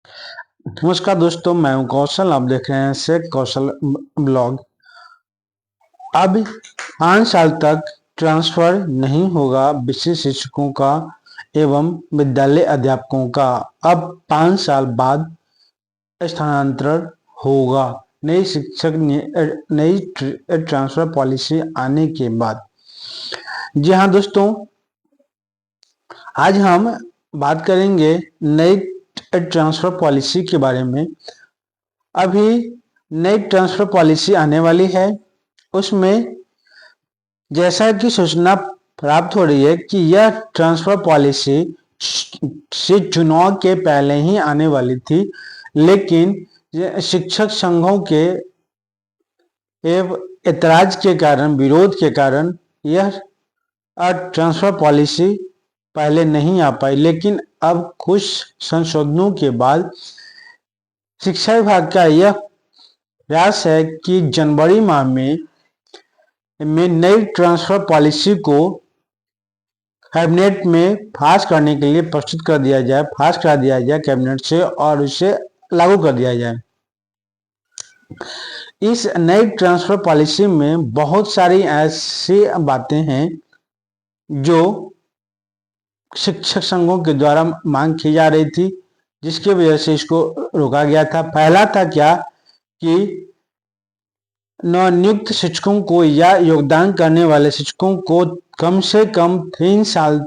नमस्कार दोस्तों, मैं हूं कौशल। आप देख रहे हैं शेख कौशल ब्लॉग। अब 5 साल तक ट्रांसफर नहीं होगा विशेष शिक्षकों का एवं विद्यालय अध्यापकों का। अब 5 साल बाद स्थानांतरण होगा नई ट्रांसफर पॉलिसी आने के बाद। जी हाँ दोस्तों, आज हम बात करेंगे नई ट्रांसफर पॉलिसी के बारे में। अभी नई ट्रांसफर पॉलिसी आने वाली है। उसमें जैसा कि सूचना प्राप्त हो रही है कि यह ट्रांसफर पॉलिसी से चुनाव के पहले ही आने वाली थी, लेकिन शिक्षक संघों के एतराज के कारण, विरोध के कारण यह ट्रांसफर पॉलिसी पहले नहीं आ पाई। लेकिन अब कुछ संशोधनों के बाद शिक्षा विभाग का यह प्रयास है कि जनवरी माह में नई ट्रांसफर पॉलिसी को कैबिनेट में पास करने के लिए प्रस्तुत कर दिया जाए, पास करा दिया जाए कैबिनेट से और उसे लागू कर दिया जाए। इस नई ट्रांसफर पॉलिसी में बहुत सारी ऐसी बातें हैं जो शिक्षक संघों के द्वारा मांग की जा रही थी, जिसकी वजह से इसको रोका गया था। पहला था क्या कि नवनियुक्त शिक्षकों को या योगदान करने वाले शिक्षकों को कम से कम 3 साल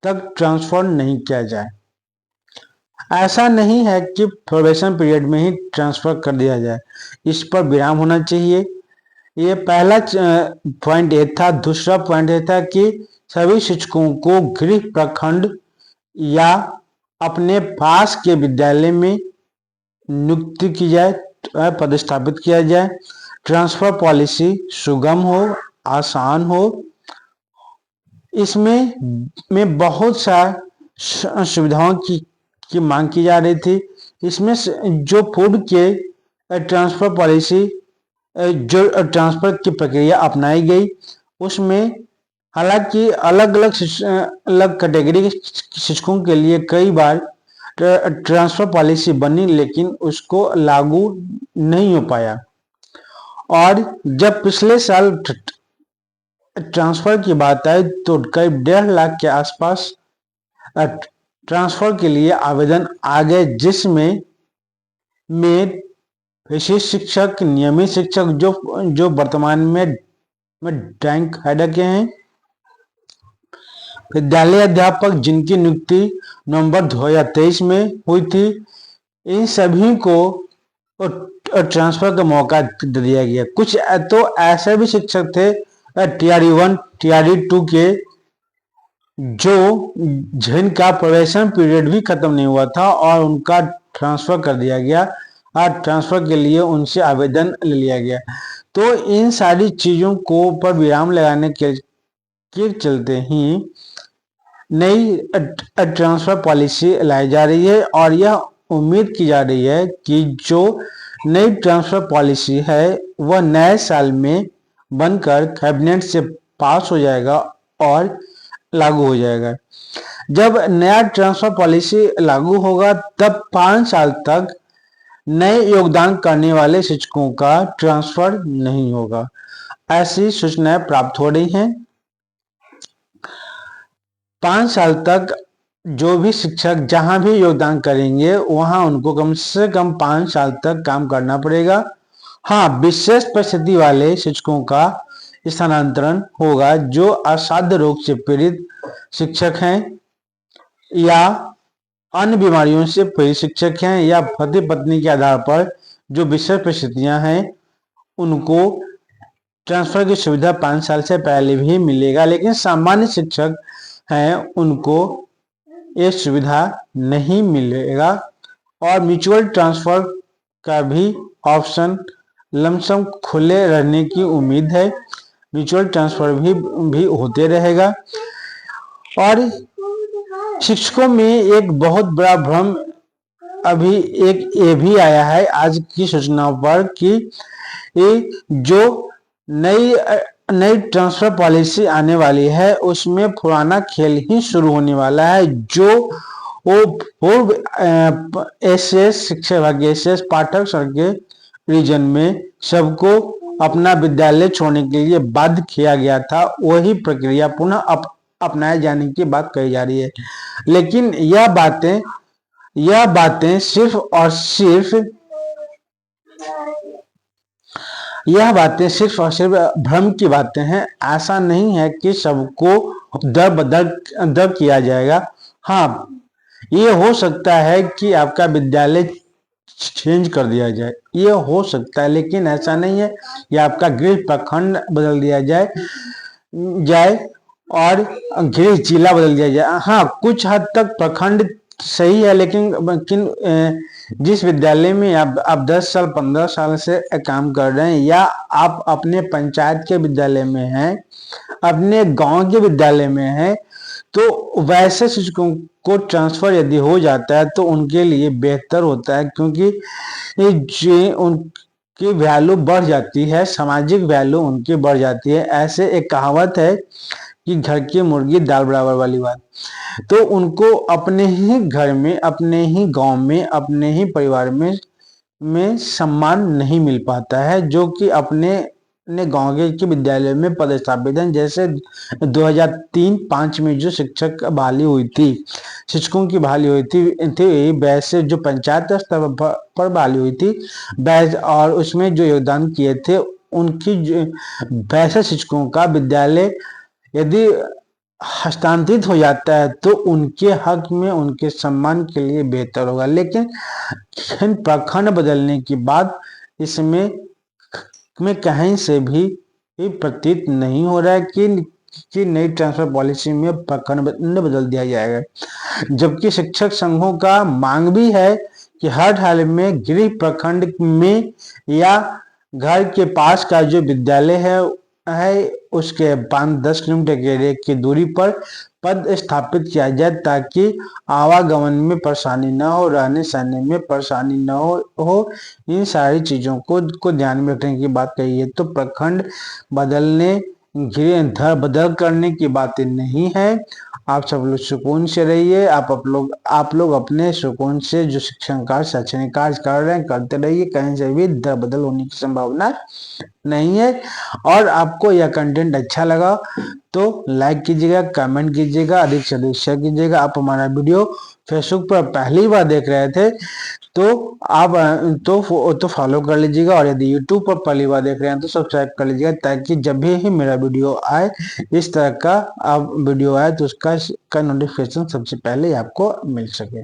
तक ट्रांसफर नहीं किया जाए। ऐसा नहीं है कि प्रोबेशन पीरियड में ही ट्रांसफर कर दिया जाए, इस पर विराम होना चाहिए। ये पहला पॉइंट ये था। दूसरा पॉइंट ये था कि सभी शिक्षकों को गृह प्रखंड या अपने पास के विद्यालय में नियुक्ति की जाए, पदस्थापित किया जाए। ट्रांसफर पॉलिसी सुगम हो, आसान हो। इसमें बहुत सा सुविधाओं की मांग की जा रही थी। इसमें जो पूर्व के ट्रांसफर पॉलिसी, जो ट्रांसफर की प्रक्रिया अपनाई गई, उसमें हालांकि अलग अलग कैटेगरी के शिक्षकों के लिए कई बार ट्रांसफर पॉलिसी बनी, लेकिन उसको लागू नहीं हो पाया। और जब पिछले साल ट्रांसफर की बात आई तो करीब 1.5 लाख के आसपास ट्रांसफर के लिए आवेदन आ गए, जिसमें विशेष शिक्षक, नियमित शिक्षक जो वर्तमान में रैंक हेडर के हैं, विद्यालय अध्यापक जिनकी नियुक्ति नवंबर 2023 में हुई थी, इन सभी को ट्रांसफर का मौका दे दिया गया। कुछ तो ऐसे भी शिक्षक थे टीआरई 1, टीआरई 2 के, जो जिनका प्रोबेशन पीरियड भी खत्म नहीं हुआ था और उनका ट्रांसफर कर दिया गया और ट्रांसफर के लिए उनसे आवेदन ले लिया गया। तो इन सारी चीजों को पर विराम लगाने के चलते ही नई ट्रांसफर पॉलिसी लाई जा रही है और यह उम्मीद की जा रही है कि जो नई ट्रांसफर पॉलिसी है वह नए साल में बनकर कैबिनेट से पास हो जाएगा और लागू हो जाएगा। जब नया ट्रांसफर पॉलिसी लागू होगा तब 5 साल तक नए योगदान करने वाले शिक्षकों का ट्रांसफर नहीं होगा, ऐसी सूचनाएं प्राप्त हो रही हैं। 5 साल तक जो भी शिक्षक जहां भी योगदान करेंगे वहां उनको कम से कम 5 साल तक काम करना पड़ेगा। हाँ, विशेष परिस्थिति वाले शिक्षकों का स्थानांतरण होगा, जो असाध्य रोग से पीड़ित शिक्षक हैं या अन्य बीमारियों से पीड़ित शिक्षक हैं या पति पत्नी के आधार पर जो विशेष परिस्थितियां हैं, उनको ट्रांसफर की सुविधा 5 साल से पहले भी मिलेगा। लेकिन सामान्य शिक्षक हैं, उनको ये सुविधा नहीं मिलेगा। और म्यूचुअल ट्रांसफर का भी ऑप्शन लमसम खुले रहने की उम्मीद है। म्यूचुअल ट्रांसफर भी होते रहेगा। और शिक्षकों में एक बहुत बड़ा भ्रम अभी एक ये भी आया है आज की सूचनाओं पर कि जो नई ट्रांसफर पॉलिसी आने वाली है उसमें पुराना खेल ही शुरू होने वाला है। जो वो पूर्व एसएस शिक्षा विभाग एसएस पाठक सर के रीजन में सबको अपना विद्यालय छोड़ने के लिए बाध्य किया गया था, वही प्रक्रिया पुनः अपनाए जाने की बात कही जा रही है। लेकिन यह बातें सिर्फ और सिर्फ भ्रम की बातें हैं। ऐसा नहीं है कि सबको दर बदल किया जाएगा। हाँ, ये हो सकता है कि आपका विद्यालय चेंज कर दिया जाए, ये हो सकता है, लेकिन ऐसा नहीं है कि आपका गृह प्रखंड बदल दिया जाए और गृह जिला बदल दिया जाए। हाँ, कुछ हद तक प्रखंड सही है, लेकिन जिस विद्यालय में आप 10 साल 15 साल से काम कर रहे हैं, या आप अपने पंचायत के विद्यालय में हैं, अपने गांव के विद्यालय में हैं, तो वैसे शिक्षकों को ट्रांसफर यदि हो जाता है तो उनके लिए बेहतर होता है, क्योंकि उनकी वैल्यू बढ़ जाती है, सामाजिक वैल्यू उनकी बढ़ जाती है। ऐसे एक कहावत है कि घर की मुर्गी दाल बराबर वाली बात। तो उनको अपने ही घर में, अपने ही गांव में, अपने ही परिवार में सम्मान नहीं मिल पाता है, जो कि अपने गांव के विद्यालय में पदस्थापित हैं। जैसे 2003-05 में जो शिक्षक बहाली हुई थी, शिक्षकों की बहाली हुई थी वैसे जो पंचायत स्तर पर बहाली हुई थी और उसमें जो योगदान किए थे उनकी वैसे शिक्षकों का विद्यालय यदि हस्तांतरित हो जाता है तो उनके हक में, उनके सम्मान के लिए बेहतर होगा। लेकिन प्रखंड बदलने के बाद इसमें कहीं से भी प्रतीत नहीं हो रहा है कि नई ट्रांसफर पॉलिसी में प्रखंड बदल दिया जाएगा, जबकि शिक्षक संघों का मांग भी है कि हर हाल में गृह प्रखंड में या घर के पास का जो विद्यालय है उसके 5-10 किलोमीटर की दूरी पर पद स्थापित किया जाए, ताकि आवागमन में परेशानी न हो, रहने सहने में परेशानी न हो। इन सारी चीजों को ध्यान में रखने की बात कही है। तो प्रखंड बदलने, गृह बदल करने की बातें नहीं है। आप सब लोग सुकून से रहिए। आप लोग अपने सुकून से जो शिक्षण कार्य, शैक्षणिक कार्य कर रहे हैं करते रहिए। कहीं से भी दर बदल होने की संभावना नहीं है। और आपको यह कंटेंट अच्छा लगा तो लाइक कीजिएगा, कमेंट कीजिएगा, अधिक से अधिक शेयर कीजिएगा। आप हमारा वीडियो फेसबुक पर पहली बार देख रहे थे तो आप तो फॉलो कर लीजिएगा, और यदि यूट्यूब पर पहली बार देख रहे हैं तो सब्सक्राइब कर लीजिएगा, ताकि जब भी मेरा वीडियो आए, इस तरह का वीडियो आए तो उसका नोटिफिकेशन सबसे पहले आपको मिल सके।